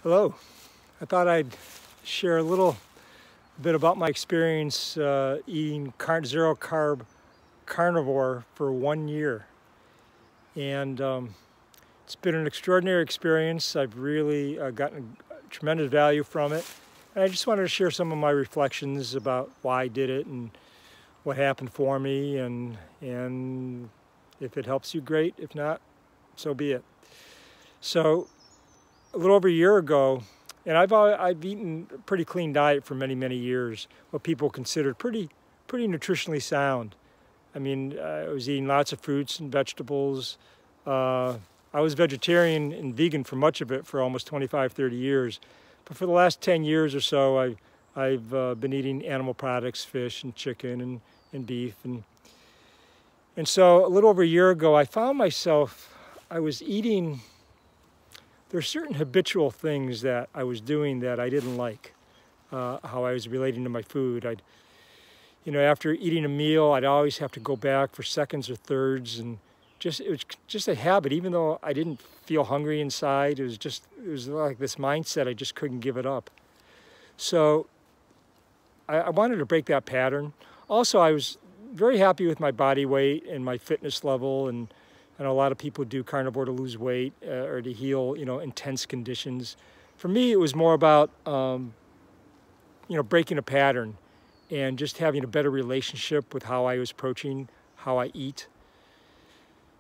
Hello. I thought I'd share a little bit about my experience eating zero carb carnivore for 1 year. And it's been an extraordinary experience. I've really gotten tremendous value from it. And I just wanted to share some of my reflections about why I did it and what happened for me. And if it helps you, great. If not, so be it. So a little over a year ago, and I've eaten a pretty clean diet for many years, what people considered pretty nutritionally sound. I mean, I was eating lots of fruits and vegetables. I was vegetarian and vegan for much of it for almost 25-30 years. But for the last 10 years or so, I've been eating animal products, fish and chicken and beef. And so a little over a year ago, I found myself, I was eating. There are certain habitual things that I was doing that I didn't like, how I was relating to my food. After eating a meal, I'd always have to go back for seconds or thirds, and it was just a habit. Even though I didn't feel hungry inside, it was like this mindset. I just couldn't give it up. So I wanted to break that pattern. Also, I was very happy with my body weight and my fitness level, and I know a lot of people do carnivore to lose weight or to heal, intense conditions. For me, it was more about, breaking a pattern and just having a better relationship with how I was approaching how I eat.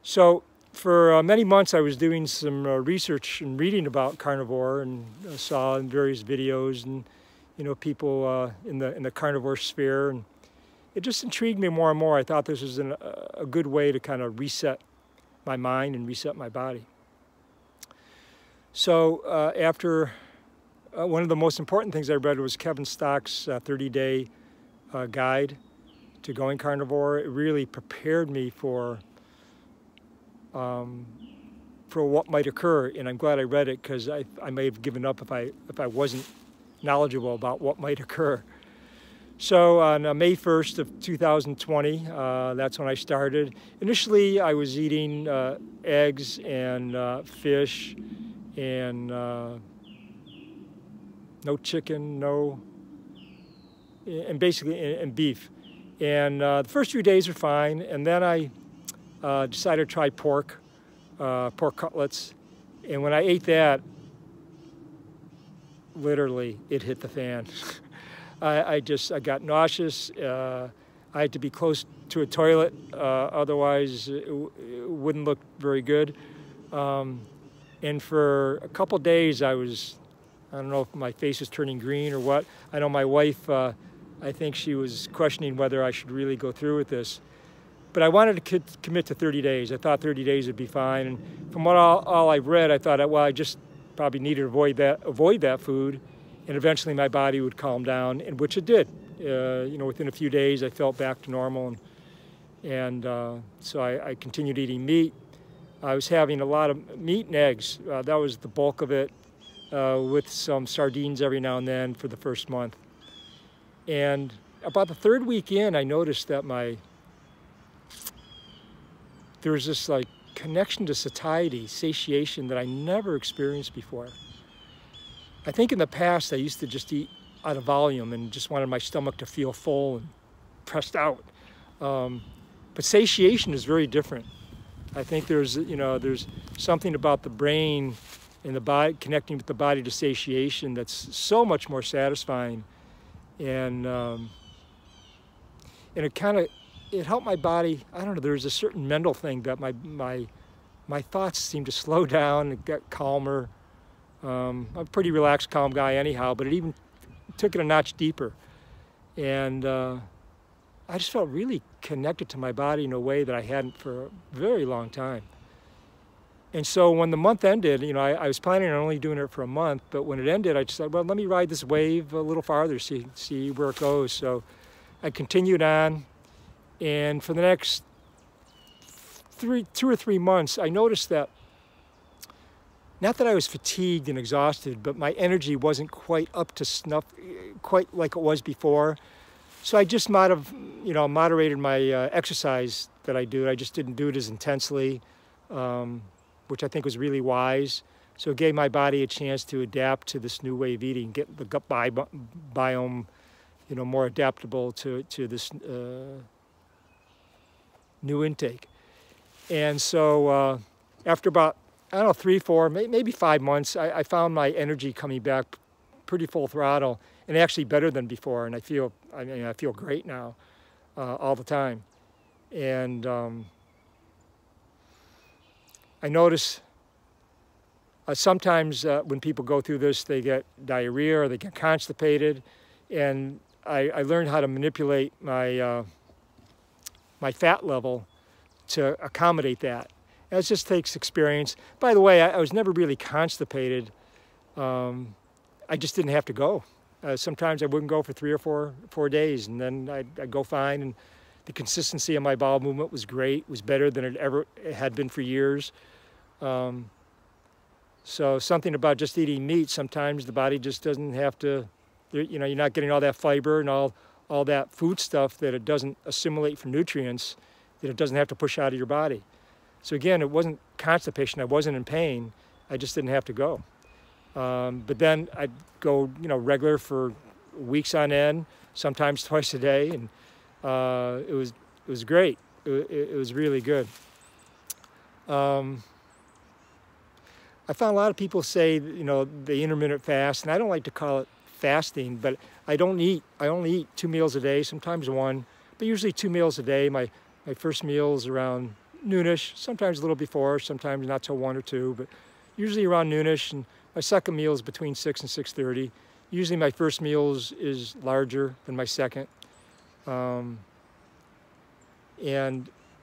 So for many months, I was doing some research and reading about carnivore, and saw in various videos and, people in the carnivore sphere. And it just intrigued me more and more. I thought this was a good way to kind of reset my mind and reset my body. So after one of the most important things I read was Kevin Stock's 30-day guide to going carnivore. It really prepared me for what might occur, and I'm glad I read it, because I may have given up if I wasn't knowledgeable about what might occur. So on May 1st of 2020, that's when I started. Initially, I was eating eggs and fish and no chicken, and beef. And the first few days were fine, and then I decided to try pork cutlets. And when I ate that, literally, it hit the fan. I got nauseous. I had to be close to a toilet, otherwise it wouldn't look very good. And for a couple days, I don't know if my face was turning green or what. I know my wife, I think she was questioning whether I should really go through with this. But I wanted to commit to 30 days. I thought 30 days would be fine. And from what all I've read, I thought, well, I just probably needed to avoid that food. And eventually my body would calm down, and which it did. Within a few days, I felt back to normal, and so I continued eating meat. I was having a lot of meat and eggs. That was the bulk of it, with some sardines every now and then for the first month. And about the third week in, I noticed that there was this connection to satiety, satiation, that I never experienced before. I think in the past, I used to just eat out of volume and just wanted my stomach to feel full and pressed out. But satiation is very different. I think there's something about the brain and the body, connecting with the body to satiation, that's so much more satisfying. And it helped my body. I don't know, there's a certain mental thing that my thoughts seemed to slow down and get calmer. I'm a pretty relaxed, calm guy anyhow, but it even took it a notch deeper. And I just felt really connected to my body in a way that I hadn't for a very long time. And so when the month ended, I was planning on only doing it for a month, but when it ended, I just said, well, let me ride this wave a little farther, see where it goes. So I continued on, and for the next 2 or 3 months, I noticed that not that I was fatigued and exhausted, but my energy wasn't quite up to snuff, quite like it was before. So I just moderated my exercise that I do. I just didn't do it as intensely, which I think was really wise. So it gave my body a chance to adapt to this new way of eating, get the gut biome, you know, more adaptable to this new intake. And so after about, I don't know, 3, 4, maybe 5 months, I found my energy coming back pretty full throttle, and actually better than before. And I feel great now all the time. And I notice sometimes when people go through this, they get diarrhea or they get constipated, and I learned how to manipulate my my fat level to accommodate that. And it just takes experience. By the way, I was never really constipated. I just didn't have to go. Sometimes I wouldn't go for 3 or 4 days, and then I'd go fine. And the consistency of my bowel movement was great. It was better than it ever had been for years. So something about just eating meat, sometimes the body just doesn't have to, you know, you're not getting all that fiber and all that food stuff that it doesn't assimilate for nutrients, that it doesn't have to push out of your body. So again, it wasn't constipation. I wasn't in pain. I just didn't have to go. But then I'd go, you know, regular for weeks on end, sometimes twice a day, and it was great. It was really good. I found a lot of people say, you know, the intermittent fast, and I don't like to call it fasting, but I only eat 2 meals a day, sometimes 1, but usually 2 meals a day. My first meal is around noonish, sometimes a little before, sometimes not till 1 or 2, but usually around noonish, and my second meal is between 6 and 6:30. Usually my first meal is larger than my second. And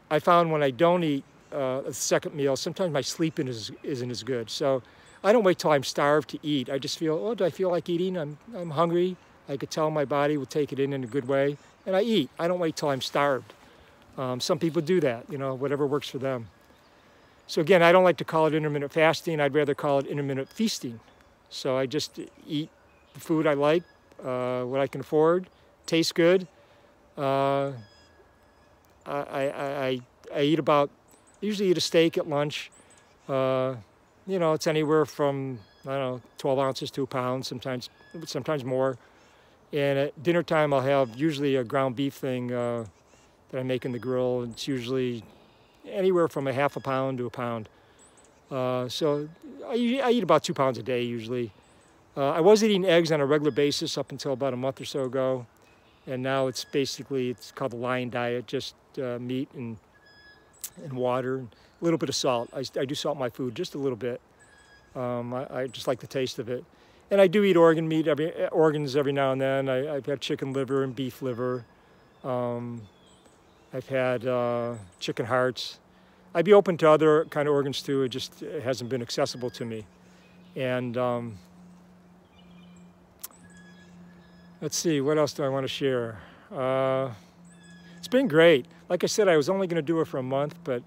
I found when I don't eat a second meal, sometimes my sleep isn't as good. So I don't wait till I'm starved to eat. I just feel, oh, do I feel like eating? I'm hungry. I could tell my body will take it in a good way, and I eat. I don't wait till I'm starved. Some people do that, you know, whatever works for them. So again, I don't like to call it intermittent fasting. I'd rather call it intermittent feasting. So I just eat the food I like, what I can afford, tastes good. I eat about, usually eat a steak at lunch. You know, it's anywhere from, I don't know, 12 ounces to a pound, sometimes more. And at dinner time, I'll have usually a ground beef thing that I make in the grill. It's usually anywhere from a half a pound to a pound. So I eat about 2 pounds a day usually. I was eating eggs on a regular basis up until about a month or so ago. And now it's called the Lion Diet, just meat and water, and a little bit of salt. I do salt my food just a little bit. I just like the taste of it. And I do eat organs every now and then. I've had chicken liver and beef liver. I've had chicken hearts. I'd be open to other kind of organs too. It just hasn't been accessible to me. And let's see, what else do I want to share? It's been great. Like I said, I was only going to do it for a month, but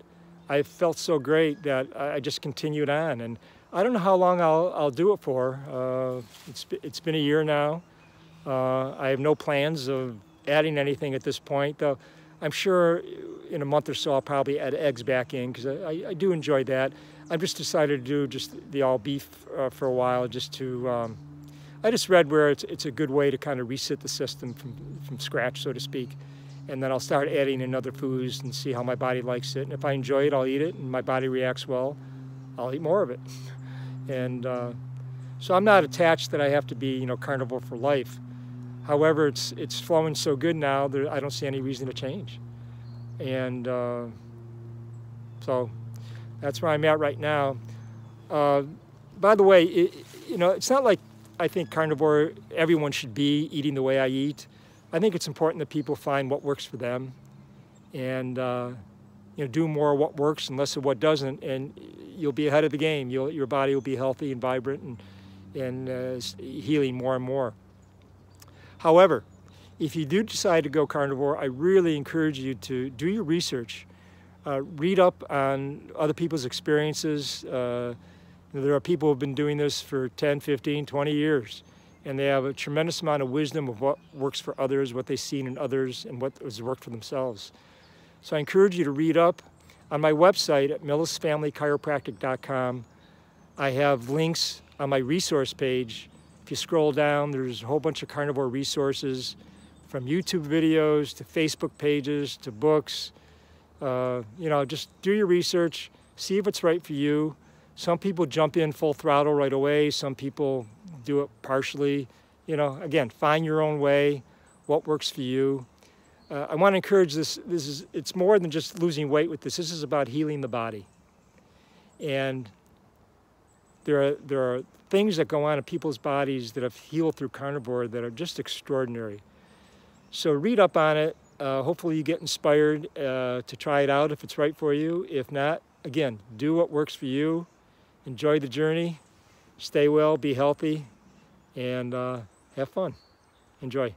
I felt so great that I just continued on. And I don't know how long I'll do it for. It's been a year now. I have no plans of adding anything at this point, though I'm sure in a month or so I'll probably add eggs back in, because I do enjoy that. I've just decided to do just the all beef for a while, just to, I just read where it's a good way to kind of reset the system from scratch, so to speak. And then I'll start adding in other foods and see how my body likes it. And if I enjoy it, I'll eat it, and my body reacts well, I'll eat more of it. And so I'm not attached that I have to be, you know, carnivore for life. However, it's flowing so good now that I don't see any reason to change. And so that's where I'm at right now. By the way, you know, it's not like I think carnivore, everyone should be eating the way I eat. I think it's important that people find what works for them, and you know, do more of what works and less of what doesn't, and you'll be ahead of the game. Your body will be healthy and vibrant and healing more and more. However, if you do decide to go carnivore, I really encourage you to do your research. Read up on other people's experiences. There are people who have been doing this for 10, 15, 20 years, and they have a tremendous amount of wisdom of what works for others, what they've seen in others, and what has worked for themselves. So I encourage you to read up. On my website at millisfamilychiropractic.com, I have links on my resource page. If you scroll down, there's a whole bunch of carnivore resources, from YouTube videos to Facebook pages to books. You know, just do your research, see if it's right for you. Some people jump in full throttle right away. Some people do it partially. You know, again, find your own way, what works for you. I want to encourage this. It's more than just losing weight with this. This is about healing the body. And there are things that go on in people's bodies that have healed through carnivore that are just extraordinary. So read up on it. Hopefully you get inspired to try it out if it's right for you. If not, again, do what works for you. Enjoy the journey. Stay well, be healthy, and have fun. Enjoy.